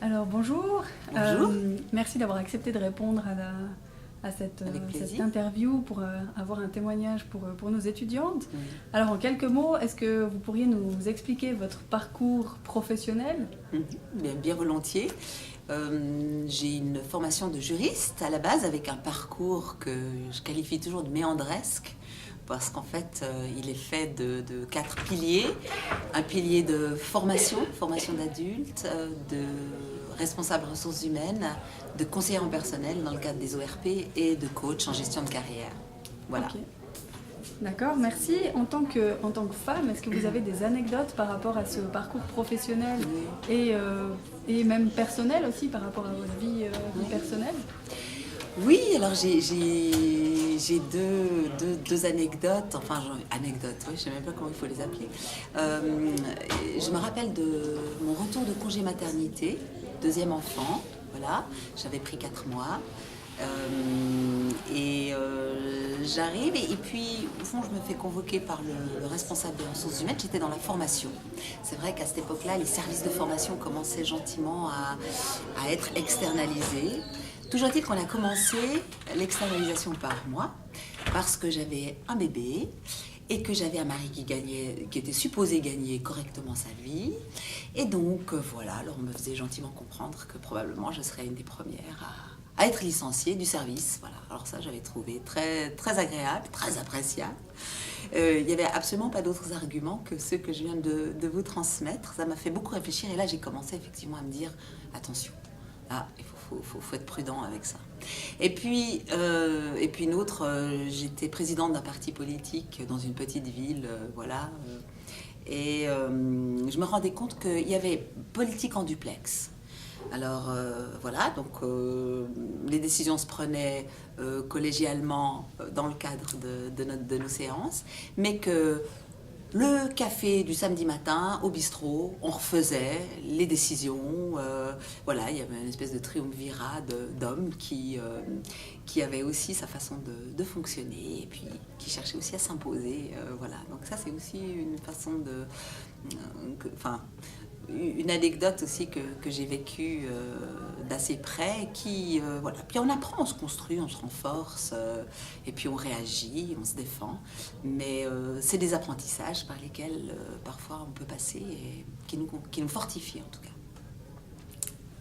Alors bonjour, Bonjour. Merci d'avoir accepté de répondre à cette interview pour avoir un témoignage pour nos étudiantes. Oui. Alors en quelques mots, est-ce que vous pourriez nous expliquer votre parcours professionnel? Bien volontiers. J'ai une formation de juriste à la base avec un parcours que je qualifie toujours de méandresque parce qu'en fait il est fait de 4 piliers. Un pilier de formation d'adultes, de responsable ressources humaines, de conseiller en personnel dans le cadre des ORP et de coach en gestion de carrière. Voilà. Okay. D'accord, merci. En tant que femme, est-ce que vous avez des anecdotes par rapport à ce parcours professionnel et même personnel aussi par rapport à votre vie personnelle? Oui, alors j'ai deux anecdotes, enfin anecdotes, oui, je ne sais même pas comment il faut les appeler. Je me rappelle de mon retour de congé maternité, deuxième enfant, voilà, j'avais pris 4 mois. J'arrive et puis au fond je me fais convoquer par le responsable des ressources humaines. J'étais dans la formation. C'est vrai qu'à cette époque-là les services de formation commençaient gentiment à être externalisés. Toujours est-il qu'on a commencé l'externalisation par moi parce que j'avais un bébé et que j'avais un mari qui était supposé gagner correctement sa vie. Et donc voilà, alors on me faisait gentiment comprendre que probablement je serais une des premières à être licenciée du service. Voilà. Alors ça, j'avais trouvé très, très agréable, très appréciable. Il n'y avait absolument pas d'autres arguments que ceux que je viens de vous transmettre. Ça m'a fait beaucoup réfléchir et là, j'ai commencé effectivement à me dire, attention, là, il faut être prudent avec ça. Et puis une autre, j'étais présidente d'un parti politique dans une petite ville, voilà. Et je me rendais compte qu'il y avait politique en duplex. Alors voilà, donc les décisions se prenaient collégialement dans le cadre de nos séances, mais que le café du samedi matin au bistrot, on refaisait les décisions. Voilà, il y avait une espèce de triumvirat d'hommes qui avait aussi sa façon de fonctionner et puis qui cherchait aussi à s'imposer. Voilà, donc ça c'est aussi une façon une anecdote aussi que j'ai vécue d'assez près, voilà. Puis on apprend, on se construit, on se renforce, et puis on réagit, on se défend. Mais c'est des apprentissages par lesquels parfois on peut passer et qui nous fortifient en tout cas.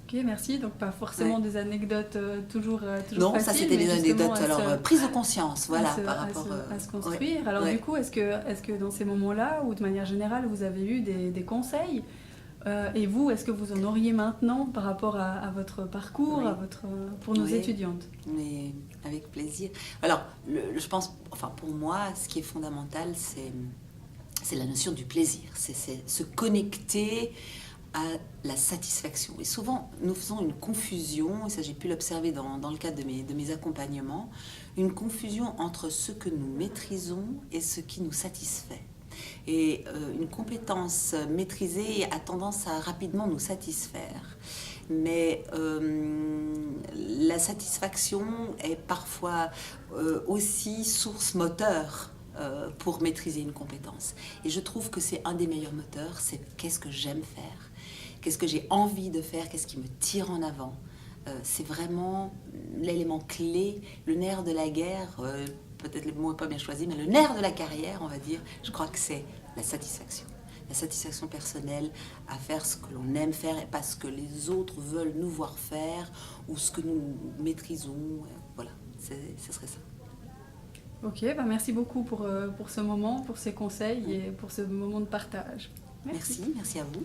Ok, merci. Donc pas forcément des anecdotes toujours non, faciles, ça c'était des anecdotes, alors prise de conscience, voilà, par rapport à se construire. Ouais. Alors du coup, est-ce que dans ces moments-là, ou de manière générale, vous avez eu des conseils? Et vous, est-ce que vous en auriez maintenant par rapport à votre parcours, pour nos étudiantes? Mais avec plaisir. Alors, je pense, enfin pour moi, ce qui est fondamental, c'est la notion du plaisir. C'est se connecter à la satisfaction. Et souvent, nous faisons une confusion, et ça j'ai pu l'observer dans le cadre de mes accompagnements, une confusion entre ce que nous maîtrisons et ce qui nous satisfait. Et une compétence maîtrisée a tendance à rapidement nous satisfaire. Mais la satisfaction est parfois aussi source moteur pour maîtriser une compétence. Et je trouve que c'est un des meilleurs moteurs, c'est qu'est-ce que j'aime faire, qu'est-ce que j'ai envie de faire, qu'est-ce qui me tire en avant. C'est vraiment l'élément clé, le nerf de la guerre. Peut-être le mot n'est pas bien choisi, mais le nerf de la carrière, on va dire, je crois que c'est la satisfaction. La satisfaction personnelle à faire ce que l'on aime faire et pas ce que les autres veulent nous voir faire ou ce que nous maîtrisons. Voilà, ce serait ça. Ok, merci beaucoup pour ce moment, pour ces conseils et pour ce moment de partage. Merci à vous.